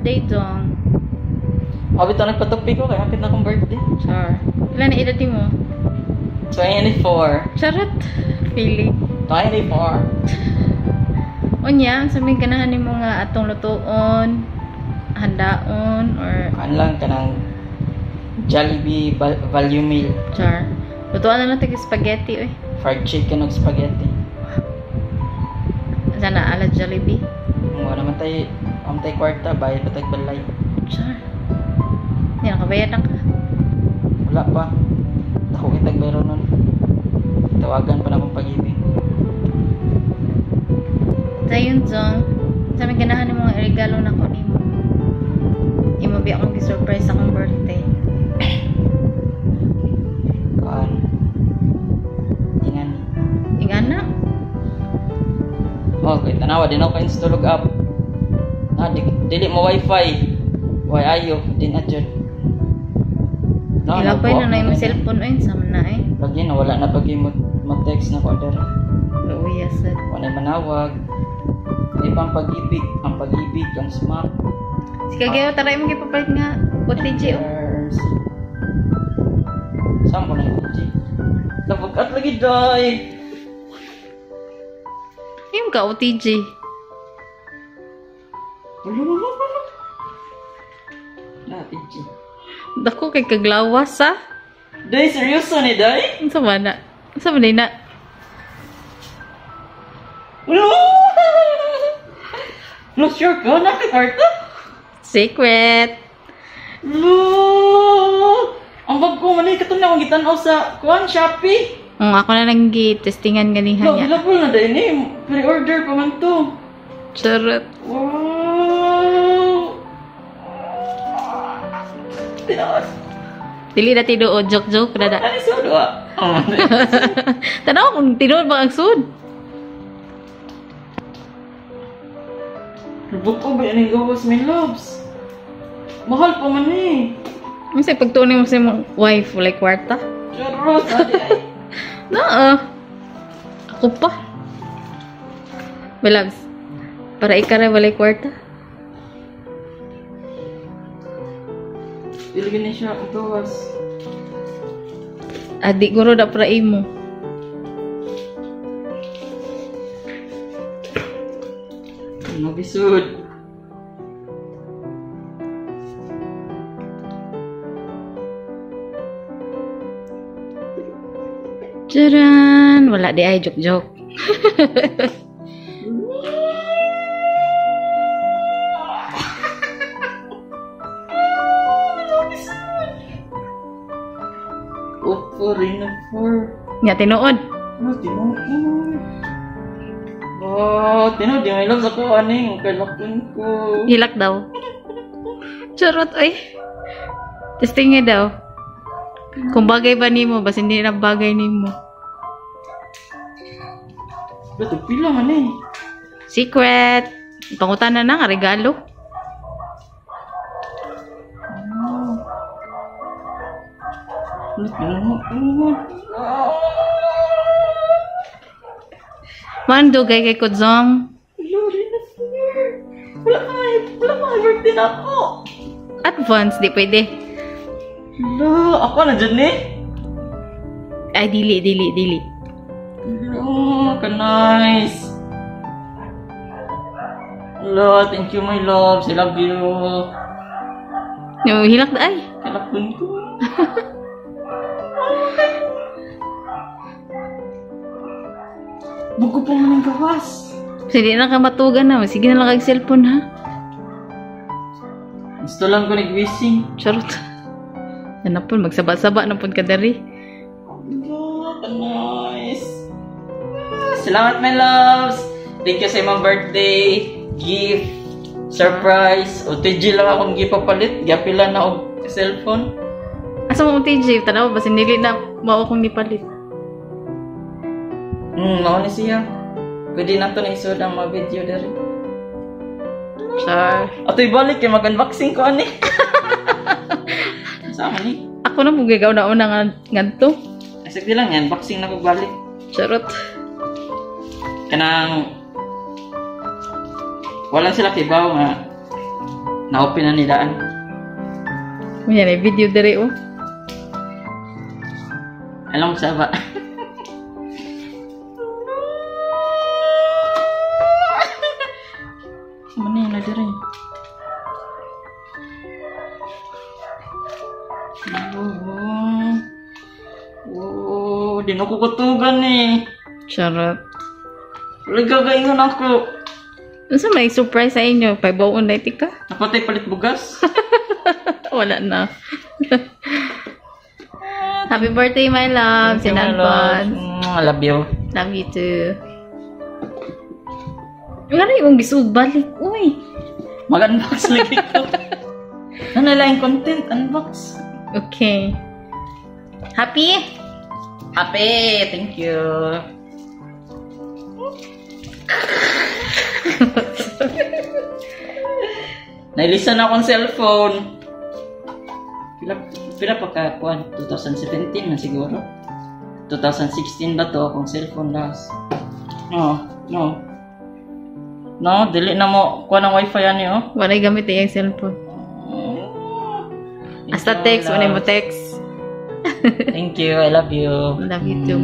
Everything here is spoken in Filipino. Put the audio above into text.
birthday dong. Abit na nagpatupi ko kaya hapit na akong birthday. Char. Ilan na edad mo? 24. Charot. Feeling. 24. Unya, sabihin ganahan ni mo nga atong lutuon, handaon, or... Ano lang ka ng Jollibee value meal. Char. Lutuan na lang tayo spaghetti, oy. Fried chicken o spaghetti. Sana ala Jollibee. Wala naman tayo, kwarta, bayad pa tayo balay. Char. Hindi nakabayad na ka. Wala pa. Ako kitag bayro nun. Tawagan pa na akong pag-ibig. Dayon, Zong. Sabi ganahan ni mga regalo na ko ni mo. Imo bi akong gi-surprise akong birthday. Kaan. Ingan. Ingan na? Okay, tanawa. Di na ako installog app. Dili mo wifi. Why ayo? Di na dyan. Ilapay na na yung cellphone oy. Sama na eh. Lagi na, wala na pag mag-text na ko order. Oo, yes. Wala manawag. May pang pag-ibig. Ang pag-ibig, ang smart. Sige, Geo, taray mo kipapalit nga. OTG, oh. Saan ko na yung OTG? Napagat lagi, day! Yung ka, OTG. OTG. Dako kay kaglawas, ha? Day, seryoso ni day? Ang sama na. Ang sama na. No, sure ka? Nakikarta? Secret. No! Ang bag ko, manay ka ito na akong gitanaw sa Shopee. Ako na lang gi-testingan ganihan No, niya. available na day ni. Pre-order pa man to. Charot. Wow! Tinawas. Dili na tinuod. Joke-joke na na. Ano yung sudo ah? Tanaw kung tinuod ba ang sud. Rubok ko ba yan yung gawas, my loves? Mahal pa man eh. Kasi pagtunin mo sa imong wife, like kwarta. Charot, adi ay. Ako pa. Balabs. Para ikara walay kwarta. Ilagyan niya siya ang gawas. Adik guro da para imo. Mabisud. Charan! Wala di ay joke-joke. Opo, rin ng 4. Nya tinuod. Tinuod. Tinuod. Yung ilang sa ko, aning, kalakon ko. Hilak daw. Charot ay. Testing nga daw. Kung bagay ba nimo, bas hindi na bagay nimo. Bato, pila man eh. Secret. Pangutan na nga, regalo. Mandugay kay Kudzong. Wala ka birthday na ako. Advance, di pwede. Ako na dyan eh. Ay, dili. Ka nice. Hello, thank you my loves. I love you. Yung hilak na ay. Kalakon ko. Bugo pa man ang gawas. Hindi na ka matugan na. Sige na lang kag cellphone ha. Gusto lang ko nag-wishing. Charot. Yan na po, magsaba-saba na po ka dari. Nice. Salamat my loves. Thank you sa imong birthday gift, surprise. OTG lang akong gipapalit. Gapila na og cellphone. Asa mo TJ? Tanaw ba sinili na mao kong nipalit. Mao ni siya. Pwede na to na isod ang mga video dari. Char. Ato ibalik kay mag-unboxing ko ani. Sama ni. Ako na mo gagaw na una ngadto. Sige lang yan, unboxing na ko balik. Charot. Kanang walang sila kibaw nga Na-open na nilaan. Yan ay video dere oh. Alam mo sa ba? Manila dere. Oh, di na ko kutugan eh. Charot. Nagkagaingon ako. Ano may surprise sa inyo? Paibaon na tika? Napatay palit bugas. Wala na. Happy birthday, my love. Sinalpon. I love you. Love you too. Nga na yung gisug balik. Uy. Mag-unbox lagi ko. Ano lang yung content? Unbox. Okay. Happy? Happy! Thank you. Nailisan akong cellphone. Pila pa ka, 2017 na siguro. 2016 ba to akong cellphone last? No, dili na mo kuha ng wifi yan eh, oh. Walay gamit yung cellphone. Hasta text, wala mo text. Thank you, I love you. Love you too.